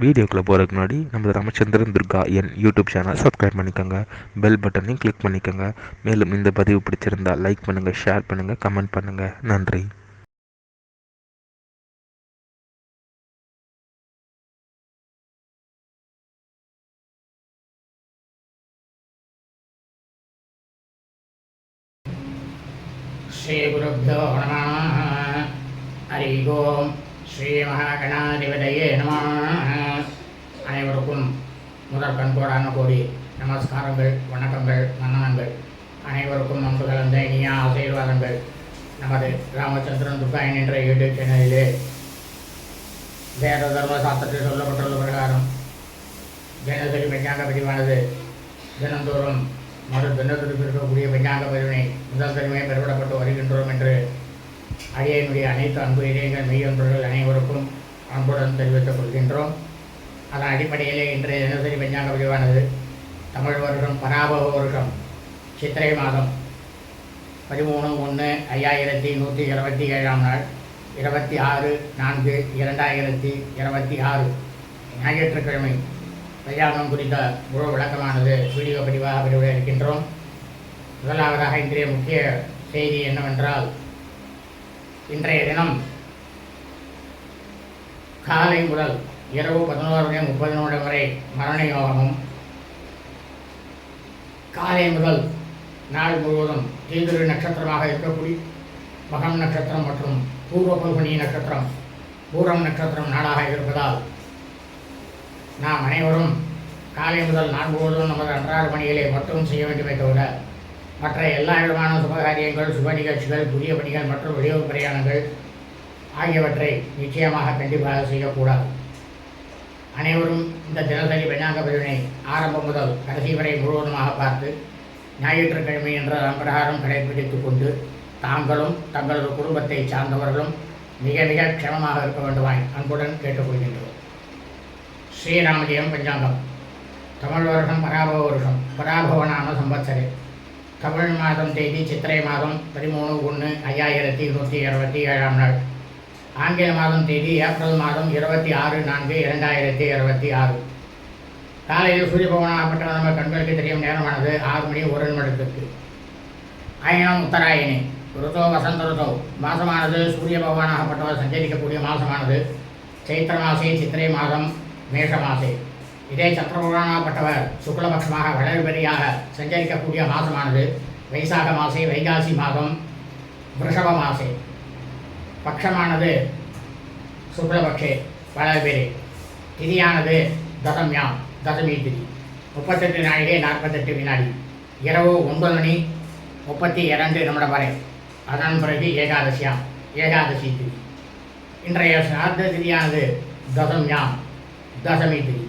வீடியோக்குள்ளே போகிறதுக்கு முன்னாடி நம்ம ராமச்சந்திரன் துர்கா என் யூடியூப் சேனல் சப்ஸ்கிரைப் பண்ணிக்கோங்க, பெல் பட்டனையும் கிளிக் பண்ணிக்கோங்க. மேலும் இந்த பதிவு பிடிச்சிருந்தால் லைக் பண்ணுங்கள், ஷேர் பண்ணுங்கள், கமெண்ட் பண்ணுங்கள். நன்றி. ஸ்ரீ குருப்யோ நமः. ஹரி ஓம். ஸ்ரீ மகாகணாதிபதியே நமः. அனைவருக்கும் முதற் கண்கோடான கோடி நமஸ்காரங்கள், வணக்கங்கள், வந்தனங்கள். அனைவருக்கும் அன்பு கலந்த இனிய ஆசீர்வாதங்கள். நமது ராமச்சந்திரன் துர்கா என்ற யூடியூப் சேனலிலே வேத தர்ம சாஸ்திரத்தில் சொல்லப்பட்டுள்ள பிரகாரம் தினசரி பஞ்சாங்க பதிவானது தினந்தோறும் தினத்திற்கு இருக்கக்கூடிய பஞ்சாங்க பதிவினை முதல் தனிமை பெறப்படப்பட்டு வருகின்றோம் என்று அடியனுடைய அனைத்து அன்பு இதயங்கள் மெய்யொன்றர்கள் அனைவருக்கும் அன்புடன் தெரிவித்துக் கொள்கின்றோம். அதன் அடிப்படையிலே இன்றைய தினசரி பஞ்சாங்க பதிவானது தமிழ் வருடம் பராபவ வருஷம் சித்திரை மாதம் 13/1/5127 நாள் 26/4/2026 ஞாயிற்றுக்கிழமை பஞ்சாங்கம் குறித்த முழு விளக்கமானது வீடியோ பதிவாக பதிவிட இருக்கின்றோம். முதலாவதாக இன்றைய முக்கிய செய்தி என்னவென்றால், இன்றைய தினம் காலை முதல் இரவு 11:30 வரை மரண யோகமும், காலை முதல் நாள் முழுவதும் தீதிரு நட்சத்திரமாக இருக்கக்கூடிய மகம் நட்சத்திரம் மற்றும் பூர்வ பல்குனி நட்சத்திரம் பூரம் நட்சத்திரம் நாளாக இருப்பதால் நாம் அனைவரும் காலை முதல் நாள் முழுவதும் நமது அன்றாட பணிகளை மட்டும் செய்ய வேண்டுமே தவிர மற்ற எல்லா விதமான சுபகாரியங்கள், சுப நிகழ்ச்சிகள், புதிய பணிகள் மற்றும் வெளியூர் பிரயாணங்கள் ஆகியவற்றை நிச்சயமாக கண்டிப்பாக செய்யக்கூடாது. அனைவரும் இந்த தினசரி பஞ்சாங்க பதிவினை ஆரம்பம் முதல் கடைசி வரை முழுவதுமாக பார்த்து ஞாயிற்றுக்கிழமை என்ற பிரகாரம் கடைபிடித்துக் கொண்டு தாங்களும் தங்களது குடும்பத்தை சார்ந்தவர்களும் மிக மிக க்ஷமமாக இருக்க வேண்டுமாய் அன்புடன் கேட்டுக்கொள்கின்றோம். ஸ்ரீராமஜெயம் பஞ்சாங்கம். தமிழ் வருஷம் பராபவ வருஷம், பராபவநாம சம்பத்சரே. தமிழ் மாதம் தேதி சித்திரை மாதம் 13/1/5127 நாள். ஆங்கில மாதம் தேதி ஏப்ரல் மாதம் 26/4/2026. காலையில் சூரிய பகவானாகப்பட்ட நம்ம கண்களுக்கு தெரியும் நேரமானது 6:01 அயனம் உத்தராயணி. ருதோ வசந்த ருதோ. மாதமானது சூரிய பகவானாகப்பட்டவர் சஞ்சரிக்கக்கூடிய மாதமானது சைத்திர மாசே சித்திரை மாதம் மேஷ மாசே. இதே சந்திரபகவானாகப்பட்டவர் சுக்லபக்ஷமாக வளர்பெரியாக சஞ்சரிக்கக்கூடிய மாதமானது வைசாக மாசே வைகாசி மாதம் விருஷப மாசே. பக்ஷமானது சுக்லபக்ஷே வளர்பெரி. திதியானது தசம்யாம் தசமி திதி. 38 நாழிகை 48 வினாடி. இரவு 9:32 நிமிடம் வரை. அதன் பிறகு ஏகாதசி திதி. இன்றைய சார்த திதியானது தசம்யாம் தசமி திதி.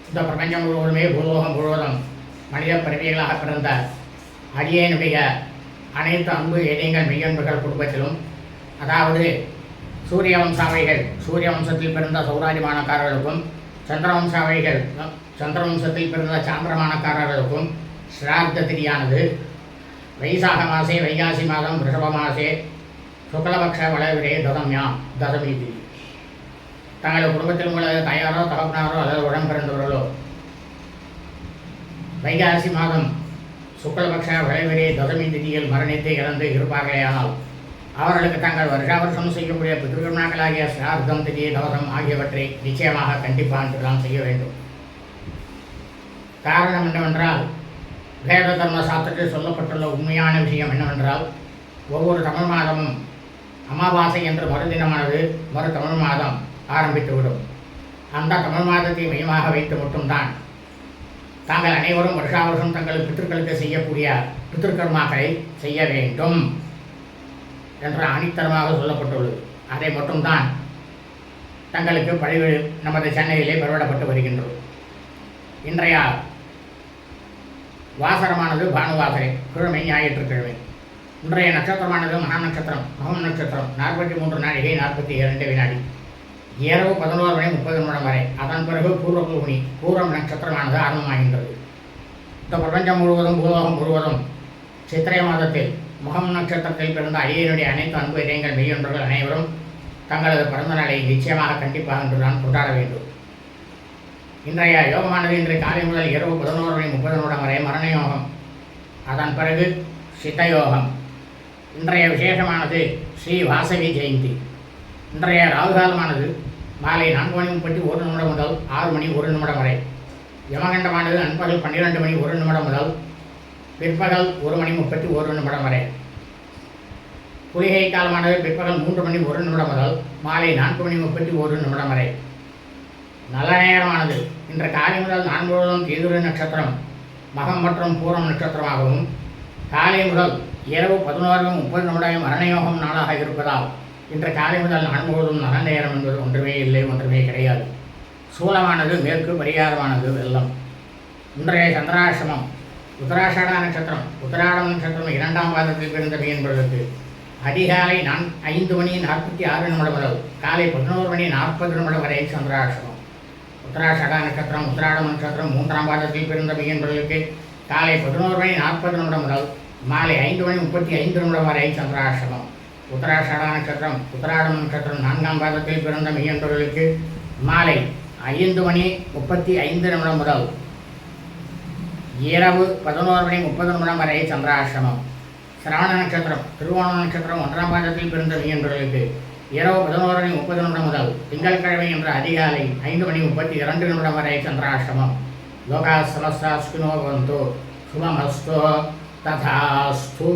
இந்த பிரபஞ்சம் முழுவதுமே பூலோகம் முழுவதும் மனித பிறவிகளாக பிறந்த அடியேனுடைய அனைத்து அன்பு இதயங்கள் மெய்யன்புகள் குடும்பத்திலும், அதாவது சூரிய வம்சாவைகள் சூரிய வம்சத்தில் பிறந்த சௌராஜமானக்காரர்களுக்கும், சந்திரவம்சாவைகள் சந்திரவம்சத்தில் பிறந்த சாந்திரமானக்காரர்களுக்கும் ஸ்ரார்த்த திதியானது வைசாக மாசே வைகாசி மாதம் ரிஷப மாசே சுக்லபக்ஷ வளவிரே தசம்யாம் தசமி திதி. தங்களது குடும்பத்தில் உள்ள தாயாரோ தகப்பனாரோ அல்லது உடன் பிறந்தவர்களோ வைகாசி மாதம் சுக்லபக்ஷ வளைவிரே தசமி திதியில் மரணித்து இறந்து இருப்பார்களேயானால் அவர்களுக்கு தாங்கள் வருஷம் செய்யக்கூடிய பித்ருக்கர்மாக்களாகிய சிரார்த்தம், திதி, தவசம் ஆகியவற்றை நிச்சயமாக கண்டிப்பாக தான் செய்ய வேண்டும். காரணம் என்னவென்றால், வேத தர்ம சாஸ்திரத்தில் சொல்லப்பட்டுள்ள உண்மையான விஷயம் என்னவென்றால், ஒவ்வொரு தமிழ் மாதமும் அமாவாசை என்று மறுதினமானது மறு தமிழ் மாதம் ஆரம்பித்துவிடும். அந்த தமிழ் மாதத்தை மையமாக வைத்து மட்டும்தான் தாங்கள் அனைவரும் வருஷாவருஷம் தங்கள் பித்திருக்களுக்கு செய்யக்கூடிய பித்திருக்கர்மாக்களை செய்ய வேண்டும் என்ற அணித்தரமாக சொல்லப்பட்டுள்ளது. அதை மட்டும்தான் தங்களுக்கு பதிவு நமது சேனலிலே பதிவிடப்பட்டு வருகின்றோம். இன்றைய வாசரமானது பானுவாசரை, கிழமை ஞாயிற்றுக்கிழமை. இன்றைய நட்சத்திரமானது மகா நட்சத்திரம், மகம் நட்சத்திரம் 43 நாழிகை 42 வினாடி. இரவு 11:30 வரை. அதன் பிறகு பூர்வ பல்குனி பூரம் நட்சத்திரமானது ஆரம்பமாகின்றது. இந்த பிரபஞ்சம் முழுவதும் பூலோகம் முழுவதும் சித்திரை மாதத்தில் மகம் நட்சத்திரத்தில் பிறந்த அடியனுடைய அனைத்து அன்பு இதயங்கள் மெய்யொன்றர்கள் அனைவரும் தங்களது பிறந்த நாளை நிச்சயமாக கண்டிப்பாக என்று நான் கொண்டாட வேண்டும். இன்றைய யோகமானது இன்று காலை முதல் இரவு 11:30 வரை மரண யோகம், அதன் பிறகு சித்தயோகம். இன்றைய விசேஷமானது ஸ்ரீ வாசவி ஜெயந்தி. இன்றைய ராகுகாலமானது மாலை 4:31 முதல் 6:01 வரை. யமகண்டமானது நண்பகல் 12:01 முதல் பிற்பகல் 1:31 வரை. குளிகை காலமானது பிற்பகல் 3:01 முதல் மாலை 4:31 வரை. நல்ல நேரமானது இன்று காலை முதல் 4 முழுவதும் கேதுரு நட்சத்திரம் மகம் மற்றும் பூரம் நட்சத்திரமாகவும், காலை முதல் இரவு 11:30 மரணயோகம் நாளாக இருப்பதால் இன்று காலை முதல் 4 முழுவதும் நல்ல நேரம் என்பது ஒன்றுமே இல்லை, ஒன்றுமே கிடையாது. சூலமானது மேற்கு, பரிகாரமானது வெள்ளம். இன்றைய சந்திராசிரமம் உத்தராஷாட நட்சத்திரம் உத்தராடம் நட்சத்திரம் 2ஆம் பாதத்தில் பிறந்த மீன்பர்களுக்கு அதிகாலை 5:46 முதல் காலை 11:40 வரை சந்திராசிரமம். உத்தராஷாட நட்சத்திரம் உத்தராடம் நட்சத்திரம் 3ஆம் பாதத்தில் பிறந்த மீன்பர்களுக்கு காலை 11:40 முதல் மாலை 5:35 வரை சந்திராசிரமம். உத்தராஷாட நட்சத்திரம் உத்தராடம் நட்சத்திரம் 4ஆம் பாதத்தில் பிறந்த மீன்பர்களுக்கு மாலை 5:35 முதல் இரவு 11:30 வரை சந்திராசிரமம். சிரவண நட்சத்திரம் திருவோண நட்சத்திரம் 1ஆம் பாதத்தில் பிறந்த மீன்பர்களுக்கு இரவு 11:30 முதல் திங்கட்கிழமை என்ற அதிகாலை 5:32 வரை சந்திராசிரமம். லோகா சமஸ்தா சுகினோ பவந்து சுபமஸ்து ததாஸ்து.